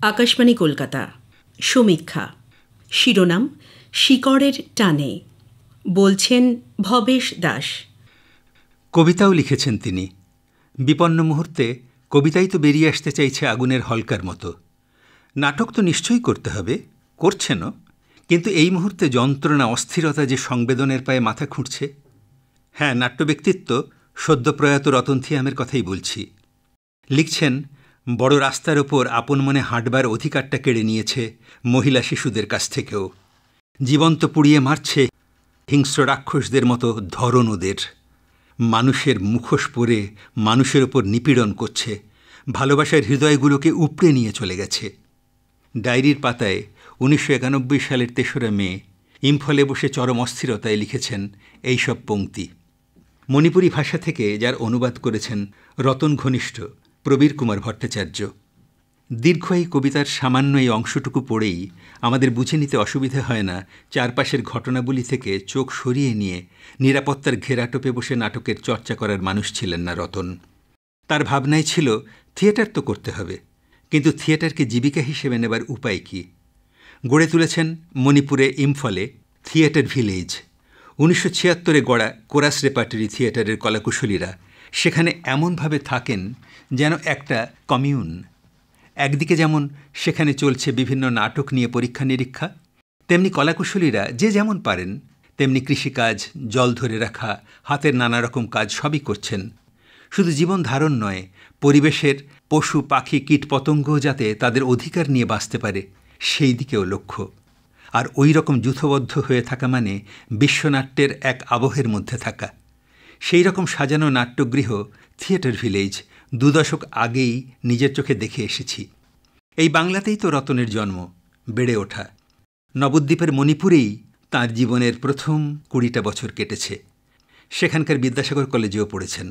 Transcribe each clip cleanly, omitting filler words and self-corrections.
আকাশবাণী কলকাতা সমীক্ষা শিরোনাম শিকড়ের টানে বলছেন ভবেশ দাস। কবিতাও লিখেছেন তিনি। বিপন্ন মুহূর্তে কবিতাই তো বেরিয়ে আসতে চাইছে আগুনের হলকার মতো। নাটক তো নিশ্চয়ই করতে হবে, করছেনও, কিন্তু এই মুহূর্তে যন্ত্রণা অস্থিরতা যে সংবেদনের পায়ে মাথা খুঁড়ছে। হ্যাঁ, নাট্য ব্যক্তিত্ব সদ্যপ্রয়াত রতন থিয়ামের কথাই বলছি। লিখছেন, বড় রাস্তার ওপর আপন মনে হাঁটবার অধিকারটা কেড়ে নিয়েছে মহিলা শিশুদের কাছ থেকেও। জীবন্ত পুড়িয়ে মারছে হিংস্র রাক্ষসদের মতো ধরন ওদের। মানুষের মুখোশ পরে মানুষের ওপর নিপীড়ন করছে, ভালোবাসার হৃদয়গুলোকে উপড়ে নিয়ে চলে গেছে। ডায়েরির পাতায় 1991 সালের 3রা মে ইম্ফলে বসে চরম অস্থিরতায় লিখেছেন এইসব পংক্তি। মণিপুরী ভাষা থেকে যার অনুবাদ করেছেন রতন ঘনিষ্ঠ প্রবীর কুমার ভট্টাচার্য। দীর্ঘ এই কবিতার সামান্য এই অংশটুকু পড়েই আমাদের বুঝে নিতে অসুবিধা হয় না চারপাশের ঘটনাবলী থেকে চোখ সরিয়ে নিয়ে নিরাপত্তার ঘেরাটোপে বসে নাটকের চর্চা করার মানুষ ছিলেন না রতন। তার ভাবনাই ছিল থিয়েটার তো করতে হবে, কিন্তু থিয়েটারকে জীবিকা হিসেবে নেবার উপায় কি? গড়ে তুলেছেন মণিপুরে ইম্ফলে থিয়েটার ভিলেজ। 1976 গড়া কোরাস রেপার্টরি থিয়েটারের কলাকুশলীরা সেখানে এমনভাবে থাকেন যেন একটা কমিউন। একদিকে যেমন সেখানে চলছে বিভিন্ন নাটক নিয়ে পরীক্ষা নিরীক্ষা, তেমনি কলাকুশলীরা যে যেমন পারেন তেমনি কৃষিকাজ, জল ধরে রাখা, হাতের নানা রকম কাজ সবই করছেন। শুধু জীবন ধারণ নয়, পরিবেশের পশু পাখি কীট পতঙ্গও যাতে তাদের অধিকার নিয়ে বাঁচতে পারে সেই দিকেও লক্ষ্য। আর ওই রকম যূথবদ্ধ হয়ে থাকা মানে বিশ্বনাট্যের এক আবহের মধ্যে থাকা। সেই রকম সাজানো নাট্যগৃহ থিয়েটার ভিলেজ 2 দশক আগেই নিজের চোখে দেখে এসেছি। এই বাংলাতেই তো রতনের জন্ম, বেড়ে ওঠা। নবদ্বীপের মণিপুরেই তাঁর জীবনের প্রথম 20টা বছর কেটেছে। সেখানকার বিদ্যাসাগর কলেজেও পড়েছেন।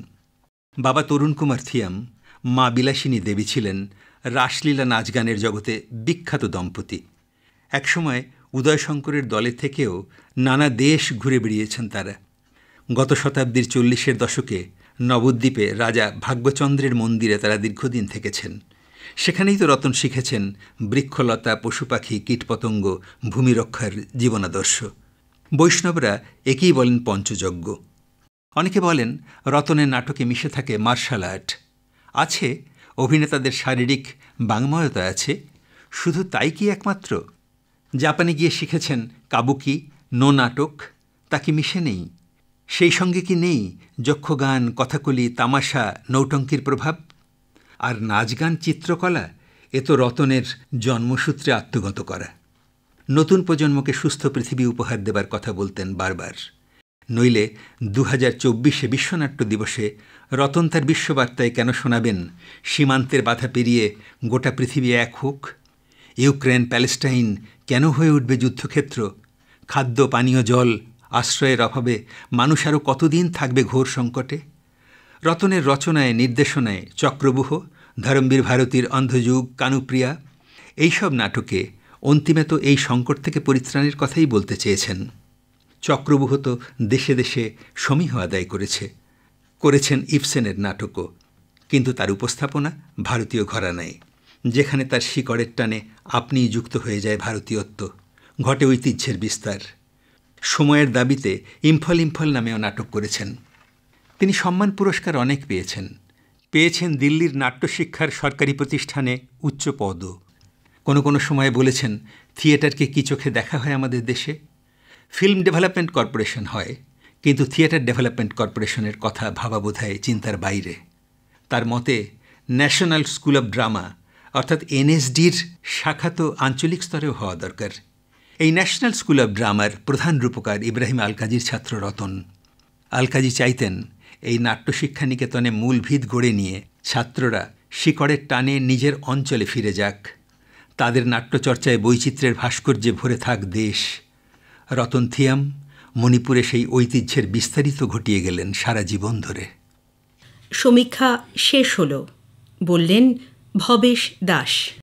বাবা তরুণ কুমার থিয়াম, মা বিলাসিনী দেবী ছিলেন রাসলীলা নাচ গানের জগতে বিখ্যাত দম্পতি। একসময় উদয়শঙ্করের দলে থেকেও নানা দেশ ঘুরে বেড়িয়েছেন তারা। গত শতাব্দীর 40-এর দশকে নবদ্বীপে রাজা ভাগ্যচন্দ্রের মন্দিরে তারা দীর্ঘদিন থেকেছেন। সেখানেই তো রতন শিখেছেন বৃক্ষলতা, পশু পাখি, কীটপতঙ্গ, ভূমি রক্ষার জীবনাদর্শ। বৈষ্ণবরা একেই বলেন পঞ্চযজ্ঞ। অনেকে বলেন রতনের নাটকে মিশে থাকে মার্শাল আর্ট। আছে, অভিনেতাদের শারীরিক বাংময়তা আছে, শুধু তাই কি একমাত্র? জাপানে গিয়ে শিখেছেন কাবুকি, নো নাটক, তা কি মিশে নেই? সেই সঙ্গে কি নেই যক্ষগান, কথাকলি, তামাশা, নৌটঙ্কির প্রভাব? আর নাচ গান, চিত্রকলা, এ তো রতনের জন্মসূত্রে আত্মগত করা। নতুন প্রজন্মকে সুস্থ পৃথিবী উপহার দেবার কথা বলতেন বারবার। নইলে 2024 বিশ্বনাট্য দিবসে রতন তার বিশ্ববার্তায় কেন শোনাবেন সীমান্তের বাধা পেরিয়ে গোটা পৃথিবী এক হোক? ইউক্রেন, প্যালেস্টাইন কেন হয়ে উঠবে যুদ্ধক্ষেত্র? খাদ্য, পানীয় জল, আশ্রয়ের অভাবে মানুষ আরও কতদিন থাকবে ঘোর সংকটে? রতনের রচনায়, নির্দেশনায় চক্রব্যূহ, ধরমবীর ভারতীর অন্ধযুগ, কানুপ্রিয়া এইসব নাটকে অন্তিমে তো এই সংকট থেকে পরিত্রাণের কথাই বলতে চেয়েছেন। চক্রব্যূহ তো দেশে দেশে সমীহ আদায় করেছেন ইবসেনের নাটকও, কিন্তু তার উপস্থাপনা ভারতীয় ঘরানায়, যেখানে তার শিকড়ের টানে আপনিই যুক্ত হয়ে যায় ভারতীয়ত্ব, ঘটে ঐতিহ্যের বিস্তার। সময়ের দাবিতে ইম্ফল নামেও নাটক করেছেন। তিনি সম্মান পুরস্কার অনেক পেয়েছেন দিল্লির নাট্যশিক্ষার সরকারি প্রতিষ্ঠানে উচ্চ পদও। কোনো সময়ে বলেছেন, থিয়েটারকে কি চোখে দেখা হয় আমাদের দেশে? ফিল্ম ডেভেলপমেন্ট কর্পোরেশন হয়, কিন্তু থিয়েটার ডেভেলপমেন্ট কর্পোরেশনের কথা ভাবা বোধহয় চিন্তার বাইরে। তার মতে ন্যাশনাল স্কুল অব ড্রামা অর্থাৎ এনএসডির শাখা তো আঞ্চলিক স্তরেও হওয়া দরকার। এই ন্যাশনাল স্কুল অব ড্রামার প্রধান রূপকার ইব্রাহিম আলকাজির ছাত্র রতন। আলকাজি চাইতেন এই নাট্যশিক্ষা নিকেতনে মূল ভিত গড়ে নিয়ে ছাত্ররা শিকড়ের টানে নিজের অঞ্চলে ফিরে যাক, তাদের নাট্যচর্চায় বৈচিত্র্যের ভাস্কর্যে ভরে থাক দেশ। রতন থিয়াম মণিপুরে সেই ঐতিহ্যের বিস্তারিত ঘটিয়ে গেলেন সারা জীবন ধরে। সমীক্ষা শেষ হল, বললেন ভবেশ দাস।